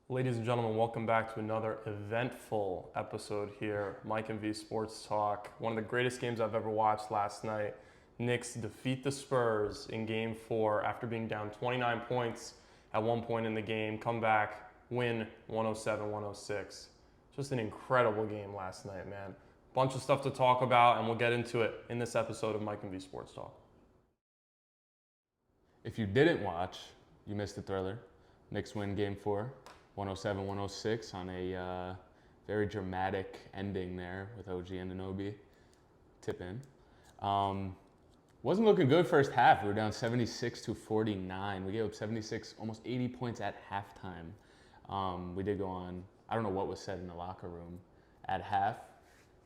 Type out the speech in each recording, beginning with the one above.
Ladies and gentlemen, welcome back to another eventful episode here, Mike and V Sports Talk. One of the greatest games I've ever watched last night. Knicks defeat the Spurs in Game 4 after being down 29 points at one point in the game. Come back, win 107-106. Just an incredible game last night, man. Bunch of stuff to talk about, and we'll get into it in this episode of Mike and V Sports Talk. If you didn't watch, you missed the thriller. Knicks win Game 4. 107-106 on a very dramatic ending there with OG Anunoby tip in. Wasn't looking good first half. We were down 76-49. We gave up 76, almost 80 points at halftime. We did go on, I don't know what was said in the locker room at half,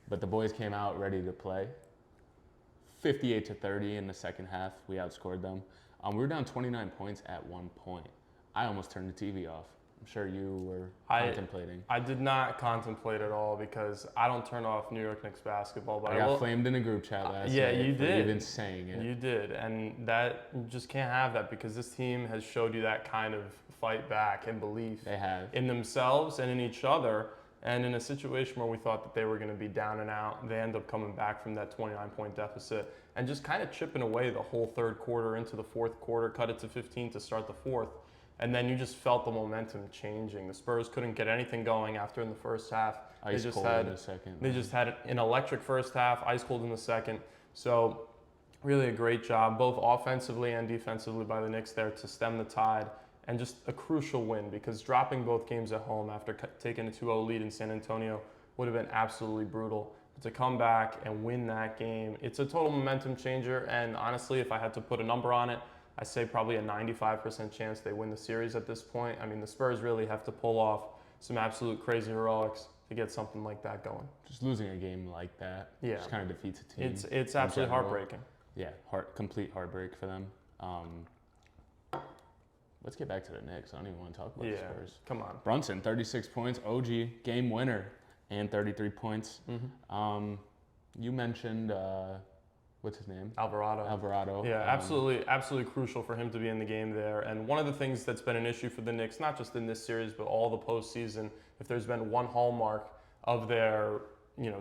but the boys came out ready to play. 58-30 in the second half. We outscored them. We were down 29 points at one point. I almost turned the TV off. I'm sure you were contemplating. I did not contemplate at all because I don't turn off New York Knicks basketball. But I got flamed in a group chat last night you for did. even saying it. You did, and that you just can't have that because this team has showed you that kind of fight back and belief They have. in themselves and in each other. And in a situation where we thought that they were going to be down and out, they end up coming back from that 29-point deficit and just kind of chipping away the whole third quarter into the fourth quarter, cut it to 15 to start the fourth. And then you just felt the momentum changing. The Spurs couldn't get anything going after in the first half. Ice cold in the second. They just had an electric first half, ice cold in the second. So really a great job, both offensively and defensively by the Knicks there to stem the tide. And just a crucial win because dropping both games at home after taking a 2-0 lead in San Antonio would have been absolutely brutal. But to come back and win that game, it's a total momentum changer. And honestly, if I had to put a number on it, I say probably a 95% chance they win the series at this point. I mean, the Spurs really have to pull off some absolute crazy heroics to get something like that going. Just losing a game like that just kind of defeats a team. It's absolutely heartbreaking. Yeah, complete heartbreak for them. Let's get back to the Knicks. I don't even want to talk about the Spurs. Come on. Brunson, 36 points. OG, game winner, and 33 points. Mm-hmm. You mentioned... what's his name? Alvarado. Yeah, absolutely crucial for him to be in the game there. And one of the things that's been an issue for the Knicks, not just in this series, but all the postseason, if there's been one hallmark of their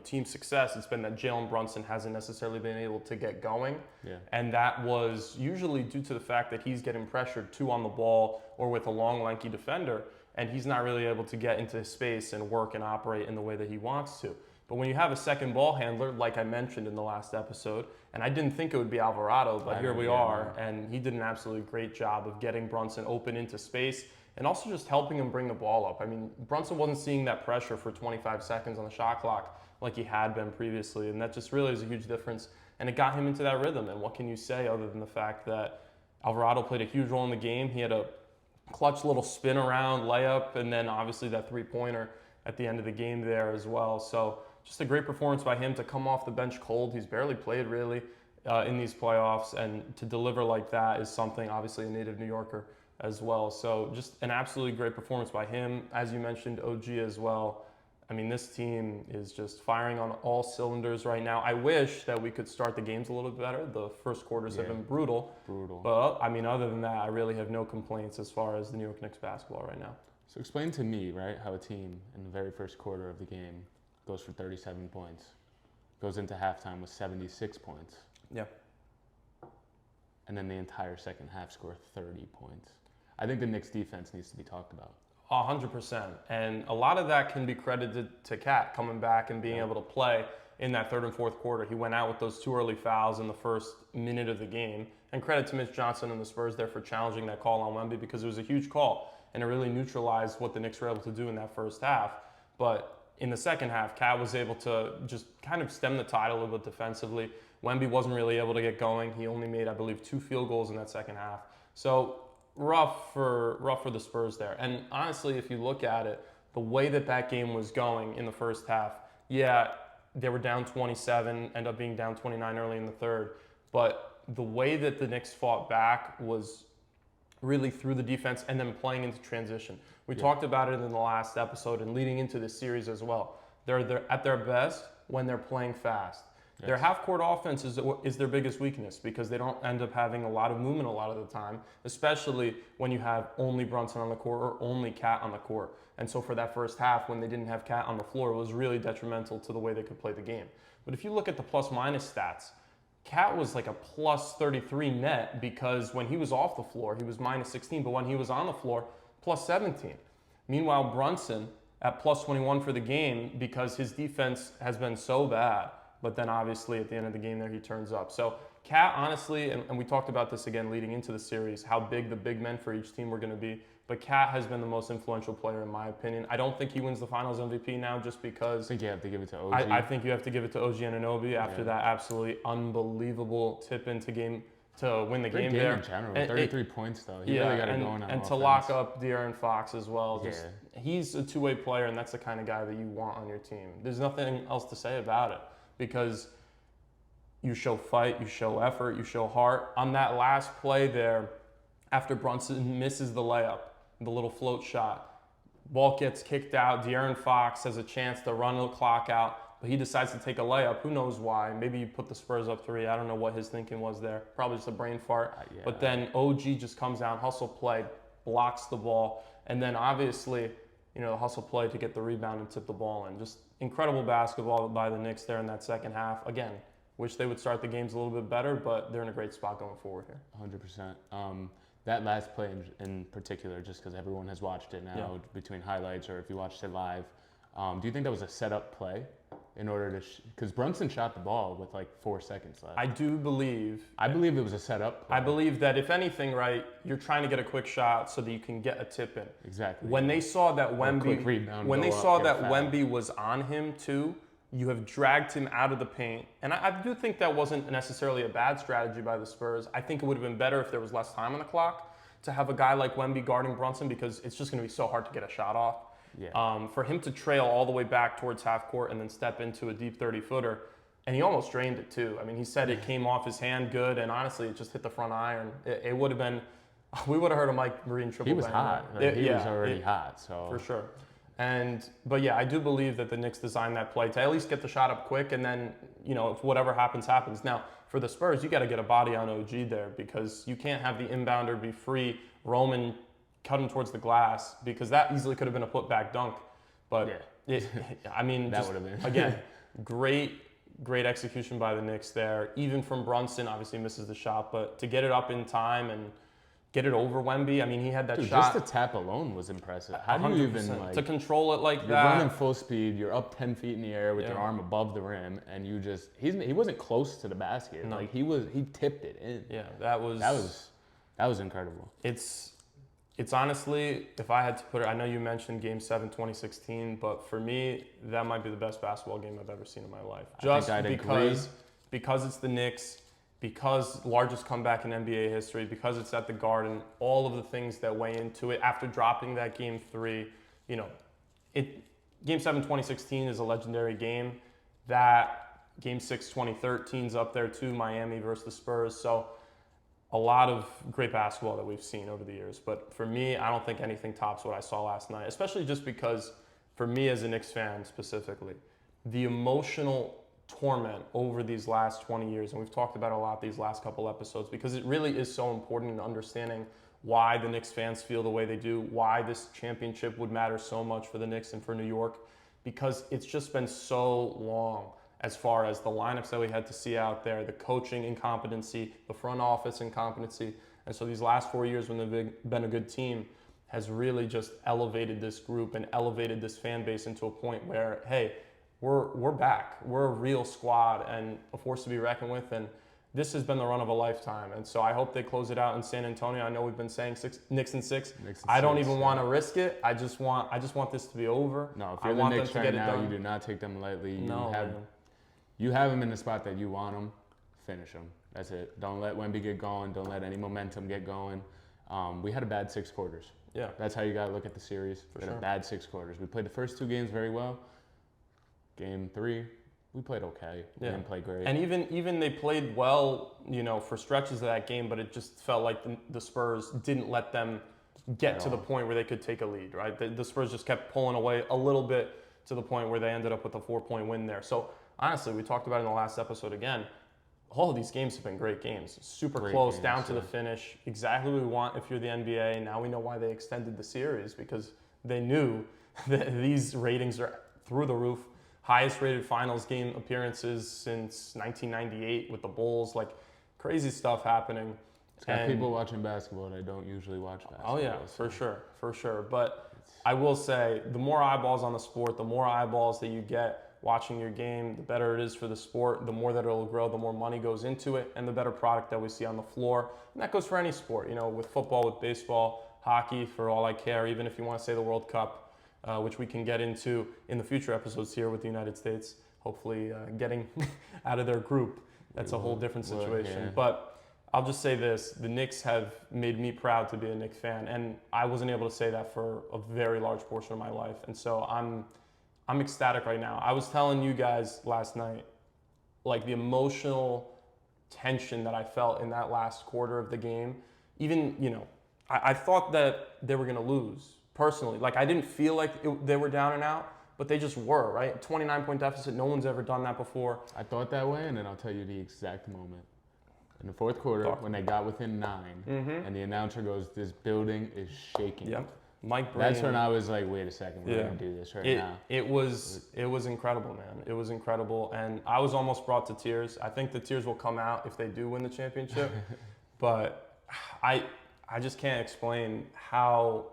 team success, it's been that Jalen Brunson hasn't necessarily been able to get going. Yeah. And that was usually due to the fact that he's getting pressured too on the ball or with a long, lanky defender, and he's not really able to get into space and work and operate in the way that he wants to. But when you have a second ball handler, like I mentioned in the last episode, and I didn't think it would be Alvarado, but here we are, and he did an absolutely great job of getting Brunson open into space and also just helping him bring the ball up. I mean, Brunson wasn't seeing that pressure for 25 seconds on the shot clock like he had been previously, and that just really is a huge difference, and it got him into that rhythm. And what can you say other than the fact that Alvarado played a huge role in the game? He had a clutch little spin around layup, and then obviously that three-pointer at the end of the game there as well. So just a great performance by him to come off the bench cold. He's barely played really in these playoffs, and to deliver like that is something, obviously a native New Yorker as well. So just an absolutely great performance by him. As you mentioned, OG as well. I mean, this team is just firing on all cylinders right now. I wish that we could start the games a little bit better. The first quarters have been brutal. But, I mean, other than that, I really have no complaints as far as the New York Knicks basketball right now. So explain to me, right, how a team in the very first quarter of the game goes for 37 points, goes into halftime with 76 points. Yeah. And then the entire second half score 30 points. I think the Knicks defense needs to be talked about. 100%. And a lot of that can be credited to Cat coming back and being able to play in that third and fourth quarter. He went out with those two early fouls in the first minute of the game. And credit to Mitch Johnson and the Spurs there for challenging that call on Wemby because it was a huge call and it really neutralized what the Knicks were able to do in that first half. But in the second half, Cat was able to just kind of stem the tide a little bit defensively. Wemby wasn't really able to get going. He only made, I believe, 2 field goals in that second half. So rough for the Spurs there. And honestly, if you look at it, the way that game was going in the first half, yeah, they were down 27, ended up being down 29 early in the third. But the way that the Knicks fought back was really through the defense and then playing into transition. We talked about it in the last episode and leading into this series as well. They're at their best when they're playing fast. Their Yes. half-court offense is their biggest weakness because they don't end up having a lot of movement a lot of the time, especially when you have only Brunson on the court or only Cat on the court. And so for that first half, when they didn't have Cat on the floor, it was really detrimental to the way they could play the game. But if you look at the plus-minus stats, Cat was like a plus 33 net because when he was off the floor, he was minus 16, but when he was on the floor, plus 17. Meanwhile, Brunson at plus 21 for the game because his defense has been so bad. But then obviously at the end of the game there, he turns up. So Cat, honestly, and we talked about this again leading into the series, how big the big men for each team were going to be. But Cat has been the most influential player in my opinion. I don't think he wins the Finals MVP now just because I think you have to give it to OG. I think you have to give it to OG Anunoby after that absolutely unbelievable tip into game to win the Great game there. in general. And 33 points though. He really got it going on and offense. to lock up De'Aaron Fox as well. Yeah. He's a two-way player, and that's the kind of guy that you want on your team. There's nothing else to say about it because you show fight, you show effort, you show heart. On that last play there, after Brunson misses the layup, the little float shot, ball gets kicked out. De'Aaron Fox has a chance to run the clock out, but he decides to take a layup. Who knows why? Maybe you put the Spurs up 3. I don't know what his thinking was there. Probably just a brain fart. Yeah. But then OG just comes down, hustle play, blocks the ball, and then obviously, the hustle play to get the rebound and tip the ball in. Just incredible basketball by the Knicks there in that second half. Again, wish they would start the games a little bit better, but they're in a great spot going forward here. 100%. That last play in particular, just because everyone has watched it now between highlights or if you watched it live, do you think that was a setup play in order to because Brunson shot the ball with like 4 seconds left? I believe it was a setup play. I believe that if anything, right, you're trying to get a quick shot so that you can get a tip in. Exactly. When they saw that quick rebound, Wemby was on him too, you have dragged him out of the paint. And I do think that wasn't necessarily a bad strategy by the Spurs. I think it would have been better if there was less time on the clock to have a guy like Wemby guarding Brunson because it's just going to be so hard to get a shot off. Yeah. For him to trail all the way back towards half court and then step into a deep 30-footer, and he almost drained it too. I mean, he said it came off his hand good, and honestly, it just hit the front iron. It would have been, we would have heard a Mike Marine triple. He was bang. hot. He was already hot. So For sure. But yeah, I do believe that the Knicks designed that play to at least get the shot up quick, and then, if whatever happens, happens. Now, for the Spurs, you got to get a body on OG there because you can't have the inbounder be free, Roman cut him towards the glass because that easily could have been a putback dunk. But that would have been. Again, great execution by the Knicks there. Even from Brunson, obviously misses the shot, but to get it up in time and get it over Wemby. I mean, he had that shot. Just the tap alone was impressive. How do you even to control it like you're that? You're running full speed. You're up 10 feet in the air with your arm above the rim, and you just he wasn't close to the basket. No. Like he tipped it in. Yeah, that was incredible. It's honestly, if I had to put it, I know you mentioned Game 7, 2016, but for me, that might be the best basketball game I've ever seen in my life. Just because it's the Knicks, because largest comeback in NBA history, because it's at the Garden, all of the things that weigh into it. After dropping that Game 3, Game 7, 2016 is a legendary game. That Game 6, 2013 is up there too, Miami versus the Spurs. So a lot of great basketball that we've seen over the years. But for me, I don't think anything tops what I saw last night, especially just because, for me as a Knicks fan specifically, the emotional torment over these last 20 years, and we've talked about it a lot these last couple episodes, because it really is so important in understanding why the Knicks fans feel the way they do, why this championship would matter so much for the Knicks and for New York, because it's just been so long as far as the lineups that we had to see out there, the coaching incompetency, the front office incompetency. And so these last 4 years when they've been a good team has really just elevated this group and elevated this fan base into a point where, hey, we're back. We're a real squad and a force to be reckoned with. And this has been the run of a lifetime. And so I hope they close it out in San Antonio. I know we've been saying Knicks in six. I don't even want to risk it. I just want this to be over. No, if you're the Knicks right now, you do not take them lightly. You have them in the spot that you want them. Finish them. That's it. Don't let Wemby get going. Don't let any momentum get going. We had a bad 6 quarters. Yeah. That's how you got to look at the series. We had a bad 6 quarters. We played the first 2 games very well. Game 3, we played okay. We didn't play great. And even they played well, for stretches of that game, but it just felt like the Spurs didn't let them get to the point where they could take a lead, right? The Spurs just kept pulling away a little bit to the point where they ended up with a 4-point win there. So honestly, we talked about it in the last episode again. All of these games have been great games. Super Great close, games, down to yeah. the finish. Exactly what we want if you're the NBA. Now we know why they extended the series, because they knew that these ratings are through the roof. Highest rated finals game appearances since 1998 with the Bulls. Like, crazy stuff happening. It's got And- people watching basketball that don't usually watch basketball. Oh yeah, so for sure. But I will say, the more eyeballs on the sport, the more eyeballs that you get watching your game, the better it is for the sport, the more that it'll grow, the more money goes into it, and the better product that we see on the floor. And that goes for any sport, with football, with baseball, hockey, for all I care, even if you want to say the World Cup, which we can get into in the future episodes here with the United States, hopefully getting out of their group. That's a whole different situation. Yeah. But I'll just say this, the Knicks have made me proud to be a Knicks fan, and I wasn't able to say that for a very large portion of my life. And so I'm ecstatic right now. I was telling you guys last night, like, the emotional tension that I felt in that last quarter of the game. Even, I thought that they were going to lose, personally. Like, I didn't feel like they were down and out, but they just were, right? 29-point deficit, no one's ever done that before. I thought that way, and then I'll tell you the exact moment. In the fourth quarter, when they got within 9, and the announcer goes, "This building is shaking." Yep. Mike Breen. That's when I was like, wait a second, we're going to do this now. It was incredible, man. It was incredible. And I was almost brought to tears. I think the tears will come out if they do win the championship. But I just can't explain how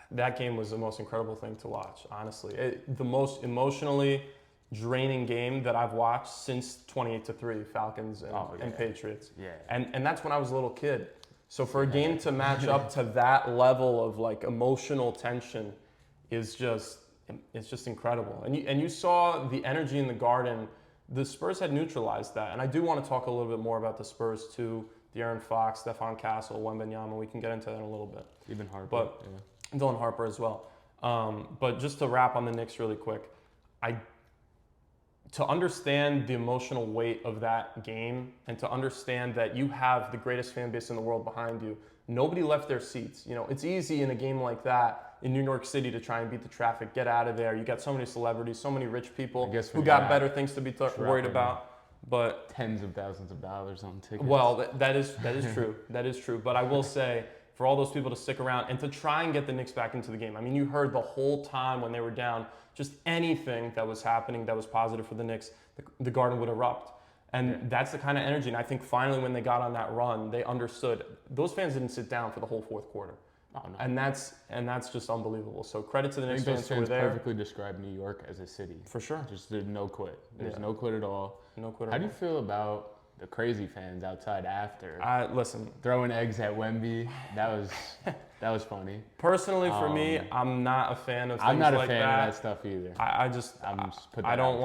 that game was the most incredible thing to watch, honestly. The most emotionally draining game that I've watched since 28-3 Falcons and Patriots. Yeah. And that's when I was a little kid. So for a game to match up to that level of like emotional tension it's just incredible. And you saw the energy in the Garden. The Spurs had neutralized that. And I do want to talk a little bit more about the Spurs too. De'Aaron Fox, Stephon Castle, Wembanyama. We can get into that in a little bit. Even Harper. But Dylan Harper as well. But just to wrap on the Knicks really quick, to understand the emotional weight of that game and to understand that you have the greatest fan base in the world behind you, nobody left their seats. It's easy in a game like that in New York City to try and beat the traffic, get out of there. You got so many celebrities, so many rich people who got better things to be worried about. But tens of thousands of dollars on tickets. Well, that is true. That is true. But I will say, for all those people to stick around and to try and get the Knicks back into the game. I mean, you heard the whole time when they were down, just anything that was happening that was positive for the Knicks, the Garden would erupt. And that's the kind of energy. And I think finally when they got on that run, they understood. Those fans didn't sit down for the whole fourth quarter. Oh, no. And that's just unbelievable. So credit to the I Knicks think fans those who were fans there. perfectly describe New York as a city. For sure. Just there's no quit. There's Yeah. no quit at all. No quit. How do you feel about the crazy fans outside after Listen, throwing eggs at Wemby? That was funny. personally for me, I'm not a fan of things I'm not a like fan that. of that stuff either. I just put I that don't out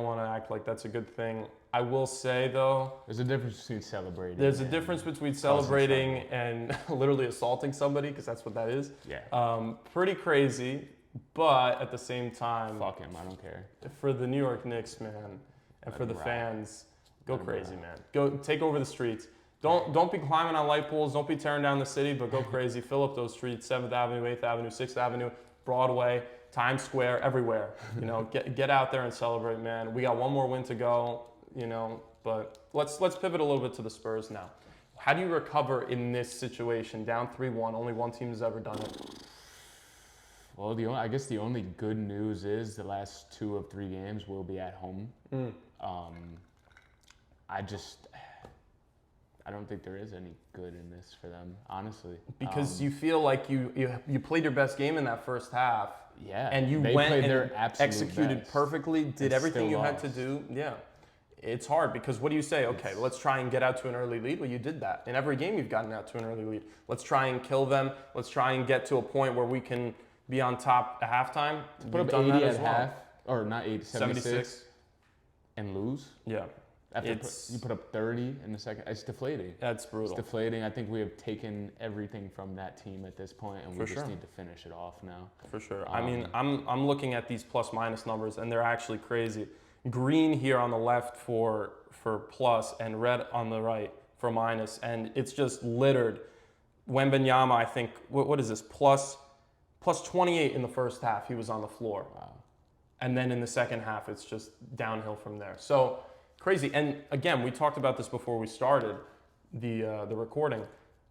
want to act like that's a good thing. I will say though, There's a difference between celebrating. there's a and- difference between celebrating and literally assaulting somebody, because that's what that is. Yeah. Pretty crazy, but at the same time, Fuck him. I don't care. for the New York Knicks, man, and for the ride. fans, go Let 'em crazy, ride. man. Go take over the streets. Don't be climbing on light poles. Don't be tearing down the city, but go crazy. Fill up those streets: 7th Avenue, 8th Avenue, 6th Avenue, Broadway, Times Square, everywhere. Get out there and celebrate, man. We got one more win to go. But let's pivot a little bit to the Spurs now. How do you recover in this situation? Down 3-1. Only one team has ever done it. Well, I guess the only good news is the last 2 of 3 games will be at home. I don't think there is any good in this for them, honestly. Because you feel like you played your best game in that first half. Yeah. And you they went played and their absolute executed best perfectly, did and everything still you had to lost. do. Yeah. It's hard because what do you say? Okay, let's try and get out to an early lead. Well, you did that. In every game, you've gotten out to an early lead. Let's try and kill them. Let's try and get to a point where we can be on top at halftime. Put up 80 at half, or not 80, 76, and lose. Yeah. After you put up 30 in the second. It's deflating. That's brutal. It's deflating. I think we have taken everything from that team at this point, and we For just sure. need to finish it off now. For sure. I mean, I'm looking at these plus minus numbers, and they're actually crazy. Green here on the left for plus, and red on the right for minus, and it's just littered. Wembanyama, I think, what is this, plus 28 in the first half, he was on the floor. Wow. and then in the second half, it's just downhill from there. So crazy. And again, we talked about this before we started the recording.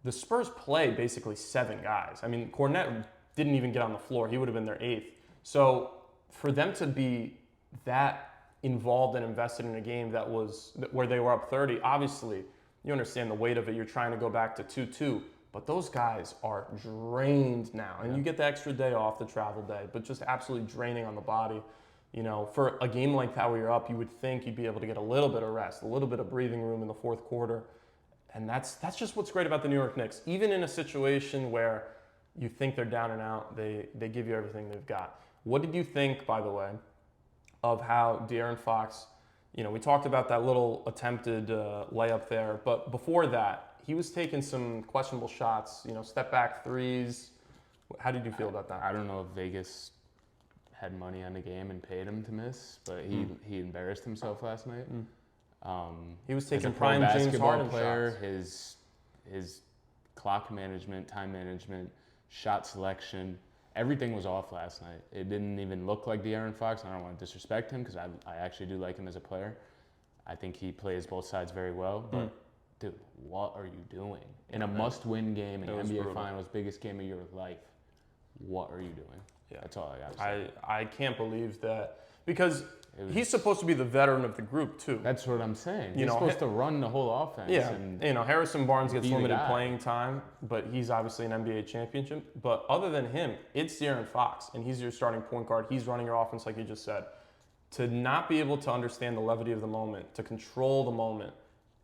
The Spurs play basically 7 guys. I mean, Cornette didn't even get on the floor. He would have been their 8th. So for them to be that involved and invested in a game that was where they were up 30, obviously you understand the weight of it. You're trying to go back to 2-2, but those guys are drained now. And you get the extra day off, the travel day, but just absolutely draining on the body. You know, for a game like that where you're up, you would think you'd be able to get a little bit of rest, a little bit of breathing room in the fourth quarter. And that's just what's great about the New York Knicks. Even in a situation where you think they're down and out, they give you everything they've got. What did you think, by the way, of how De'Aaron Fox, you know, we talked about that little attempted layup there, but before that, he was taking some questionable shots, you know, step back threes. How did you feel about that? I don't know if Vegas had money on the game and paid him to miss, but he embarrassed himself last night. He was As taking a pro prime James basketball Harden player, shots. his clock management, time management, shot selection, everything was off last night. It didn't even look like De'Aaron Fox. I don't want to disrespect him because I actually do like him as a player. I think he plays both sides very well. But, dude, what are you doing? In a must-win game, in the NBA brutal. Finals, biggest game of your life, what are you doing? Yeah. That's all I got to say. I can't believe that, because was- he's supposed to be the veteran of the group too. That's what I'm saying. You He's know, supposed to run the whole offense. Yeah, And you know, Harrison Barnes gets be the limited guy. playing time, but he's obviously an NBA championship. But other than him, it's De'Aaron Fox, and he's your starting point guard. He's running your offense like you just said. To not be able to understand the levity of the moment, to control the moment,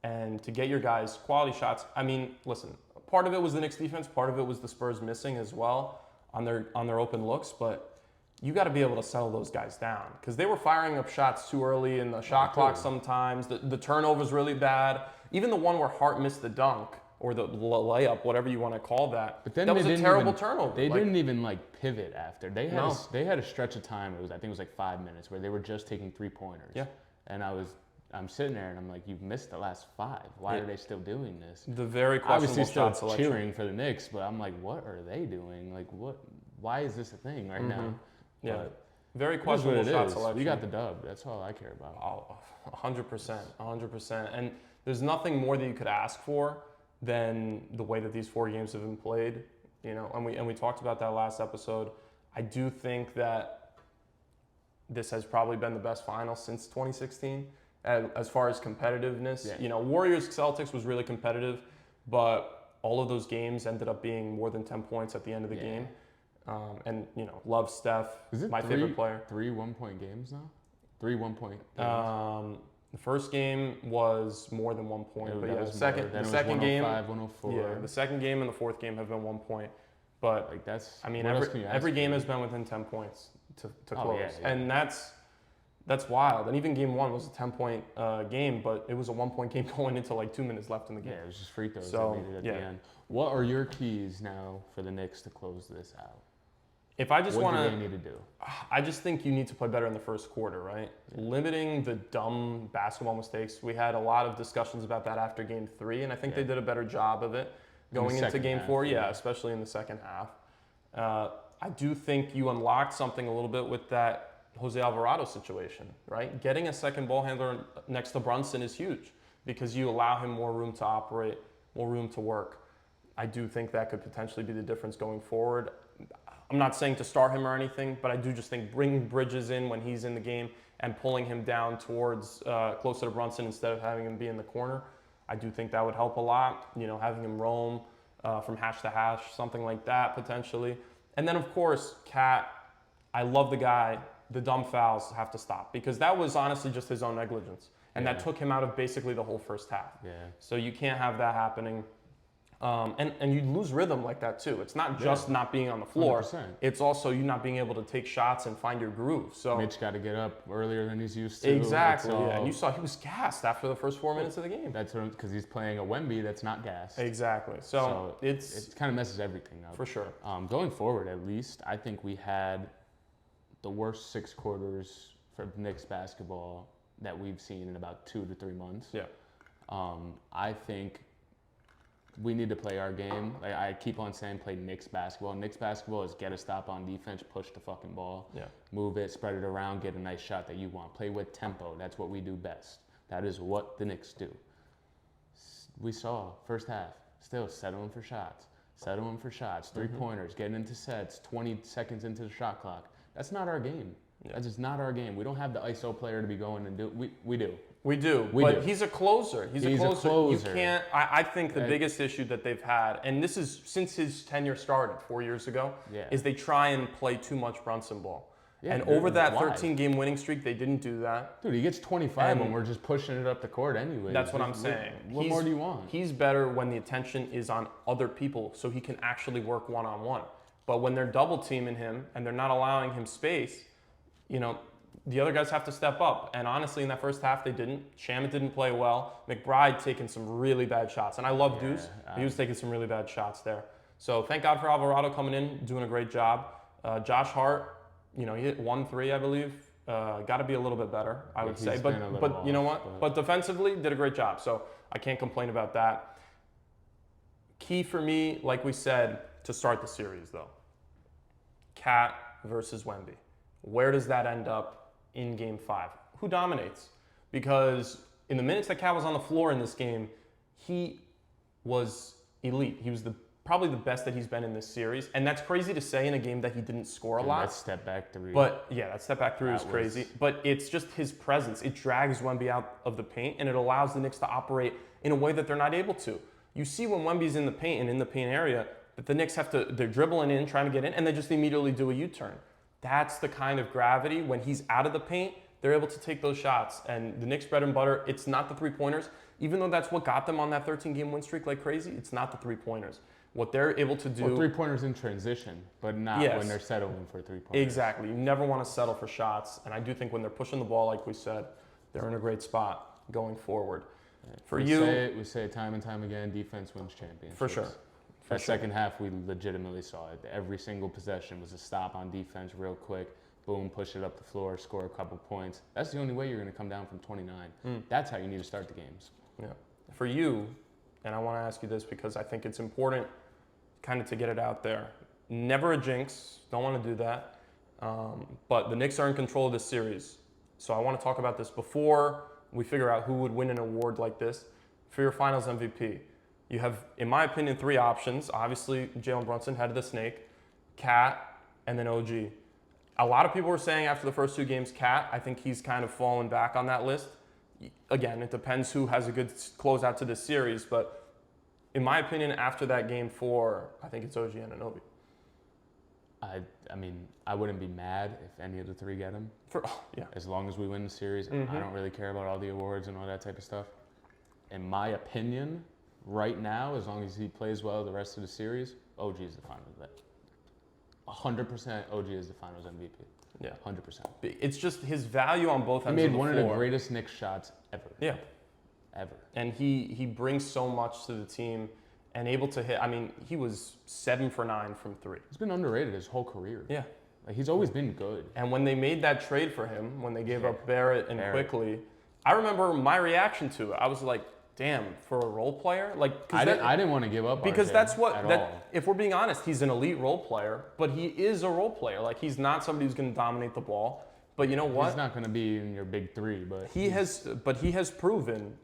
and to get your guys quality shots. I mean, listen, part of it was the Knicks defense, part of it was the Spurs missing as well on their open looks, but you got to be able to settle those guys down because they were firing up shots too early in the shot clock sometimes. The turnover's really bad. Even the one where Hart missed the dunk or the layup, whatever you want to call that, But then that they was a didn't terrible even- turnover. They Like, didn't even like pivot after. They had No. they had a stretch of time. I think it was like 5 minutes where they were just taking 3-pointers. Yeah. And I'm sitting there and I'm like, you've missed the last 5. Why Yeah. are they still doing this? the very Obviously questionable still shot selection. cheering for the Knicks, but I'm like, what are they doing? Like what? Why is this a thing right now? Yeah, But very it is what questionable it shot is. selection. We got the dub. That's all I care about. Oh, 100%, 100%. And there's nothing more that you could ask for than the way that these 4 games have been played. You know, and we talked about that last episode. I do think that this has probably been the best final since 2016 as far as competitiveness. Yeah. You know, Warriors Celtics was really competitive, but all of those games ended up being more than 10 points at the end of the Yeah. game. And you know, love Steph, Is it my favorite player. 3 1-point games now? 3 1-point games. The first game was more than 1 point, but That yeah, was the second, more. Then the it was second game, 105, 104. yeah, the second game and the fourth game have been 1 point. But Like that's. I mean, what else can you ask every for? game has been within 10 points to Oh, close, yeah, yeah. and that's wild. And even game 1 was a 10-point game, but it was a 1-point game going into like 2 minutes left in the game. Yeah, it was just free throws So, that made it at yeah. the end. What are your keys now for the Knicks to close this out? If I just What want do to, they need to do? I just think you need to play better in the first quarter, right? Limiting the dumb basketball mistakes. We had a lot of discussions about that after game 3, and I think they did a better job of it the going into second game half, 4. yeah. Yeah, especially in the second half. I do think you unlocked something a little bit with that Jose Alvarado situation, right? Getting a second ball handler next to Brunson is huge because you allow him more room to operate, more room to work. I do think that could potentially be the difference going forward. I'm not saying to start him or anything, but I do just think bringing Bridges in when he's in the game and pulling him down towards closer to Brunson instead of having him be in the corner, I do think that would help a lot. You know, having him roam from hash to hash, something like that potentially. And then of course, Cat, I love the guy. The dumb fouls have to stop because that was honestly just his own negligence, and that Yeah. took him out of basically the whole first half. Yeah. So you can't have that happening. And you lose rhythm like that too. It's not just not being on the floor. 100%. It's also you not being able to take shots and find your groove. So Mitch got to get up earlier than he's used to. exactly, It's all- yeah. And you saw he was gassed after the first 4 minutes of the game. That's because he's playing a Wemby that's not gassed. Exactly. So it's It kind of messes everything up. for sure. Going forward, at least, I think we had the worst 6 quarters for Knicks basketball that we've seen in about 2 to 3 months. Yeah. I think we need to play our game. Like I keep on saying, play Knicks basketball. Knicks basketball is get a stop on defense, push the fucking ball, move it, spread it around, get a nice shot that you want. Play with tempo. That's what we do best. That is what the Knicks do. We saw first half, still settling for shots, three-pointers, getting into sets, 20 seconds into the shot clock. That's not our game. That's just not our game. We don't have the ISO player to be going and do. We do. We do, but he's a closer. He's a closer. You can't. I think the biggest issue that they've had, and this is since his tenure started 4 years ago, is they try and play too much Brunson ball. Yeah, and over that 13-game winning streak, they didn't do that. Dude, he gets 25 when we're just pushing it up the court anyway. That's what I'm saying. What more do you want? He's better when the attention is on other people, so he can actually work one-on-one. But when they're double teaming him and they're not allowing him space, the other guys have to step up. And honestly, in that first half, they didn't. Shamet didn't play well. McBride taking some really bad shots. And I love Deuce. He was taking some really bad shots there. So thank God for Alvarado coming in, doing a great job. Josh Hart, he hit 1-3, I believe. Got to be a little bit better, I would say. But you know what? But defensively, did a great job. So I can't complain about that. Key for me, like we said, to start the series, though. Cat versus Wemby. Where does that end up in Game 5? Who dominates? Because in the minutes that Cat was on the floor in this game, he was elite. He was probably the best that he's been in this series. And that's crazy to say in a game that he didn't score a lot. That step back three. But yeah, that step back three was crazy. But it's just his presence. It drags Wemby out of the paint, and it allows the Knicks to operate in a way that they're not able to. You see when Wemby's in the paint and in the paint area, that the Knicks they're dribbling in, trying to get in, and they just immediately do a U-turn. That's the kind of gravity. When he's out of the paint, they're able to take those shots. And the Knicks' bread and butter, it's not the three-pointers. Even though that's what got them on that 13-game win streak like crazy, it's not the three-pointers. What they're able to do... Well, three-pointers in transition, but not when they're settling for three-pointers. Exactly. You never want to settle for shots. And I do think when they're pushing the ball, like we said, they're in a great spot going forward. We say it time and time again, defense wins championships. For sure. That second half, we legitimately saw it. Every single possession was a stop on defense real quick. Boom, push it up the floor, score a couple points. That's the only way you're going to come down from 29. That's how you need to start the games. Yeah. For you, and I want to ask you this because I think it's important kind of to get it out there. Never a jinx. Don't want to do that. But the Knicks are in control of this series. So I want to talk about this before we figure out who would win an award like this. For your finals MVP, you have, in my opinion, 3 options. Obviously, Jalen Brunson, head of the snake, Cat, and then OG. A lot of people were saying after the first 2 games, Cat. I think he's kind of fallen back on that list. Again, it depends who has a good closeout to this series, but in my opinion, after that Game 4, I think it's OG Anunoby. I mean, I wouldn't be mad if any of the 3 get him. As long as we win the series, I don't really care about all the awards and all that type of stuff. In my opinion, right now, as long as he plays well the rest of the series, OG is the finals. 100% OG is the finals MVP. Yeah. 100%. It's just his value on both ends of the floor. He made one of the greatest Knicks shots ever. Yeah. Ever. And he brings so much to the team and able to hit. I mean, he was 7 for 9 from 3. He's been underrated his whole career. Yeah. Like, he's always been good. And when they made that trade for him, when they gave up Barrett and Quickly, I remember my reaction to it. I was like, damn, for a role player? I didn't want to give up because RJ that's what at all. If we're being honest, he's an elite role player, but he is a role player. Like, he's not somebody who's going to dominate the ball. But you know what? He's not going to be in your big 3, but he has proven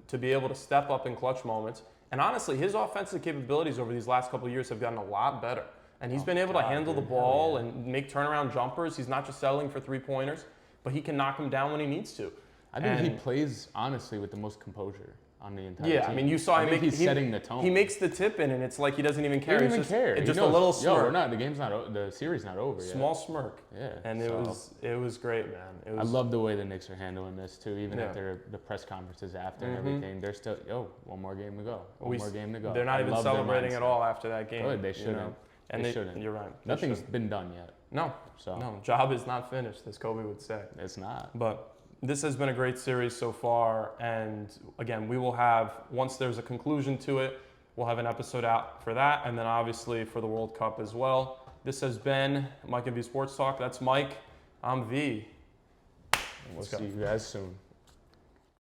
to be able to step up in clutch moments. And honestly, his offensive capabilities over these last couple of years have gotten a lot better. And he's been able to handle the ball and make turnaround jumpers. He's not just settling for 3-pointers, but he can knock them down when he needs to. I think he plays, honestly, with the most composure on the entire team. Yeah, I mean, you saw him he's setting the tone. He makes the tip in, and it's like he doesn't even care. He doesn't even care. It's just a little smirk. The series not over yet. Small smirk. Yeah. And it was great, man. I love the way the Knicks are handling this, too, even at the press conferences after and everything. They're still, one more game to go. One more game to go. They're not even celebrating at all after that game. Good, they shouldn't. And they shouldn't. You're right. Nothing's been done yet. No. Job is not finished, as Kobe would say. It's not. But this has been a great series so far. And again, we will have, once there's a conclusion to it, we'll have an episode out for that. And then obviously for the World Cup as well. This has been Mike and V Sports Talk. That's Mike. I'm V. We'll see you guys soon.